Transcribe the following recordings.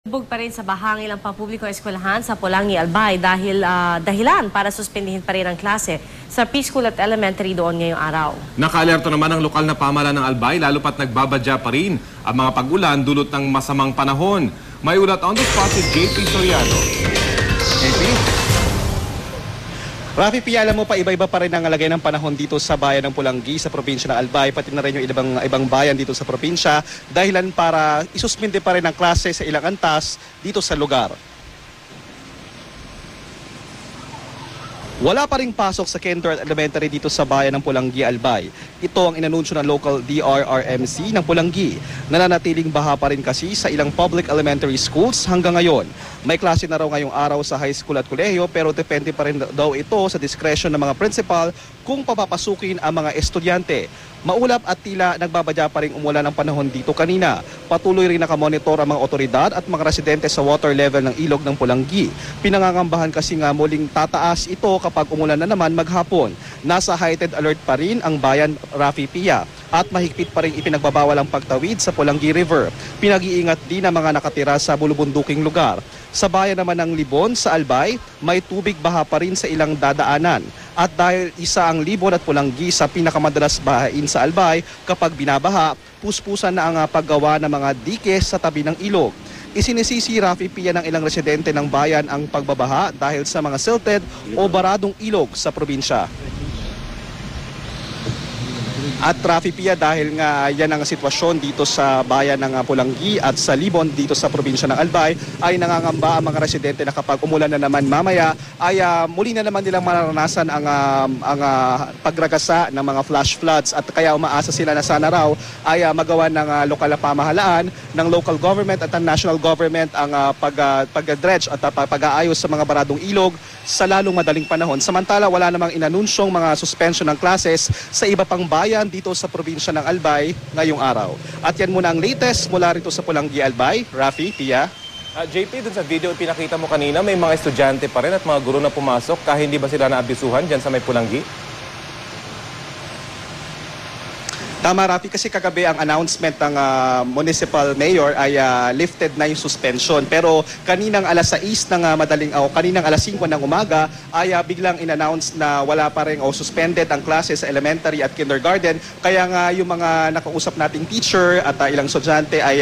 Bug pa rin sa bahangin ang pampublikong eskwelahan sa Pulangi, Albay dahil dahilan para suspindihin pa rin ang klase sa preschool at elementary doon ngayong araw. Nakaalerto naman ang lokal na pamahalaan ng Albay lalo pat nagbabadya pa rin ang mga pag-ulan dulot ng masamang panahon. May ulat on the spot si JP Soriano. JP? Rafi, alam mo pa iba-iba pa rin ang lagay ng panahon dito sa bayan ng Pulangi sa probinsya ng Albay, pati na rin yung ibang bayan dito sa probinsya, dahilan para isuspinde pa rin ang klase sa ilang antas dito sa lugar. Wala pa ring pasok sa kinder at elementary dito sa bayan ng Pulangi, Albay. Ito ang inanunsyo ng local DRRMC ng Pulangi. Nananatiling baha pa rin kasi sa ilang public elementary schools hanggang ngayon. May klase na raw ngayong araw sa high school at kolehiyo pero depende pa rin daw ito sa discretion ng mga principal kung papapasukin ang mga estudyante. Maulap at tila nagbabadya pa rin umulan ng panahon dito kanina. Patuloy rin nakamonitor ang mga otoridad at mga residente sa water level ng ilog ng Pulangi. Pinangangambahan kasi nga muling tataas ito kapag umulan na naman maghapon. Nasa heightened alert pa rin ang bayan, Rafi Pia, at mahigpit pa rin ipinagbabawal ang pagtawid sa Pulangi River. Pinag-iingat din ang mga nakatira sa bulubunduking lugar. Sa bayan naman ng Libon sa Albay, may tubig baha pa rin sa ilang dadaanan. At dahil isa ang Libon at Pulangi sa pinakamadalas bahain sa Albay, kapag binabaha, puspusan na ang paggawa ng mga dike sa tabi ng ilog. Isinisisi Rafi Pia ng ilang residente ng bayan ang pagbabaha dahil sa mga silted o baradong ilog sa probinsya. At Rafi Pia, dahil nga yan ang sitwasyon dito sa bayan ng Pulangi at sa Libon dito sa probinsya ng Albay, ay nangangamba ang mga residente na kapag umulan na naman mamaya ay muli na naman nilang mararanasan ang pagragasa ng mga flash floods, at kaya umaasa sila na sana raw ay magawa ng lokal na pamahalaan, ng local government at ng national government ang pag-dredge at pag-aayos sa mga baradong ilog sa lalong madaling panahon. Samantala, wala namang inanunsyong mga suspension ng classes sa iba pang bayan dito sa probinsya ng Albay ngayong araw. At yan muna ang latest mula rito sa Pulangi, Albay. Rafi, Pia. JP, dun sa video pinakita mo kanina, may mga estudyante pa rin at mga guro na pumasok. Kahit hindi ba sila naabisuhan dyan sa may Pulangi? Tama, Rafi, kasi kagabi ang announcement ng municipal mayor ay lifted na yung suspension. Pero kaninang alas 6 ng kaninang alas 5 ng umaga ay biglang in-announce na wala pa rin o suspended ang klase sa elementary at kindergarten. Kaya nga yung mga nakausap nating teacher at ilang estudyante ay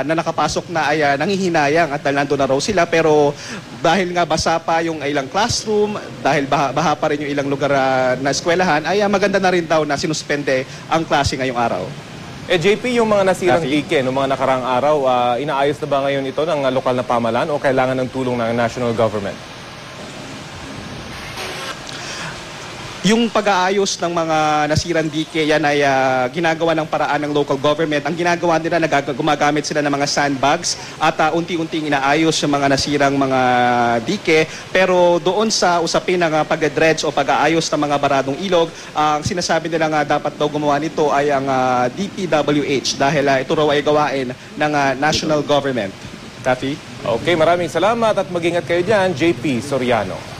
na nakapasok na ay nangihinayang at nandun na raw sila. Pero dahil nga basa pa yung ilang classroom, dahil baha pa rin yung ilang lugar na eskwelahan, ay maganda na rin daw na sinuspende ang klase ngayong araw. JP, yung mga nasirang dike noong mga nakarang araw, inaayos na ba ngayon ito ng lokal na pamahalaan o kailangan ng tulong ng national government? Yung pag-aayos ng mga nasirang dike, yan ay ginagawa ng paraan ng local government. Ang ginagawa nila, gumagamit sila ng mga sandbags at unti-unting inaayos yung mga nasirang mga dike. Pero doon sa usapin ng pag-dredge o pag-aayos ng mga baradong ilog, ang sinasabi nila nga dapat daw gumawa nito ay ang DPWH dahil ito raw ay gawain ng national government. Taffy? Okay, maraming salamat at mag-ingat kayo dyan, JP Soriano.